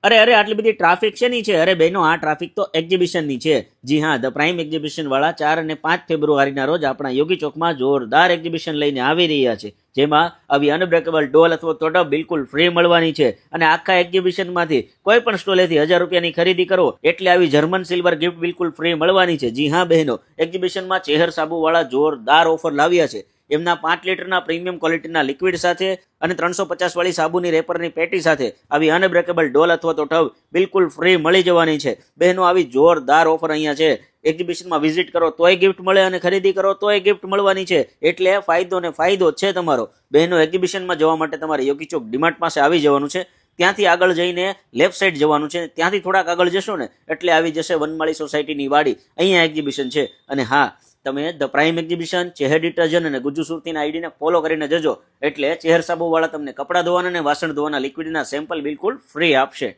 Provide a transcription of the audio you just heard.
અરે આટલી બધી ટ્રાફિક શેની છે? અરે બહેનો, આ ટ્રાફિક તો એક્ઝિબિશનની છે. જી હા, ધ પ્રાઇમ એક્ઝિબિશન વાળા 4 અને 5 ફેબ્રુઆરીના રોજ આપણા યોગી ચોકમાં જોરદાર એક્ઝિબિશન લઈને આવી રહ્યા છે, જેમાં આવી અનબ્રેકેબલ ડોલ અથવા તો બિલકુલ ફ્રી મળવાની છે. અને આખા એક્ઝિબિશનમાંથી કોઈ પણ સ્ટોલેથી 1000 રૂપિયાની ખરીદી કરો એટલે આવી જર્મન સિલ્વર ગિફ્ટ બિલકુલ ફ્રી મળવાની છે. જી હા બહેનો, એક્ઝિબિશનમાં ચેહર સાબુ વાળા જોરદાર ઓફર લાવ્યા છે. એમના 5 લીટરના પ્રીમિયમ ક્વોલિટીના લિક્વિડ સાથે અને 350 વાળી સાબુની રેપરની પેટી સાથે આવી અનબ્રેકેબલ ડોલ અથવા તો ટબ બિલકુલ ફ્રી મળી જવાની છે. બહેનો, આવી જોરદાર ઓફર અહીંયા છે. એક્ઝિબિશનમાં વિઝિટ કરો તોય ગિફ્ટ મળે અને ખરીદી કરો તોય ગિફ્ટ મળવાની છે. એટલે ફાયદો ને ફાયદો છે તમારો. બહેનો, એક્ઝિબિશનમાં જવા માટે તમારે યોગી ચોક ડીમાર્ટ પાસે આવી જવાનું છે. ત્યાંથી આગળ જઈને લેફ્ટ સાઈડ જવાનું છે. ત્યાંથી થોડાક આગળ જશો ને એટલે આવી જશે વનમાળી સોસાયટીની વાડી. અહીંયા એક્ઝિબિશન છે. અને હા, તમે the prime exhibition, Chehar detergent અને ગુજ્જુ સુરતીના આઈડીને ફોલો કરીને જજો એટલે ચેહર સાબુ વાળા તમને કપડાં ધોવાના અને વાસણ ધોવાના લિક્વિડના સેમ્પલ બિલકુલ ફ્રી આપશે.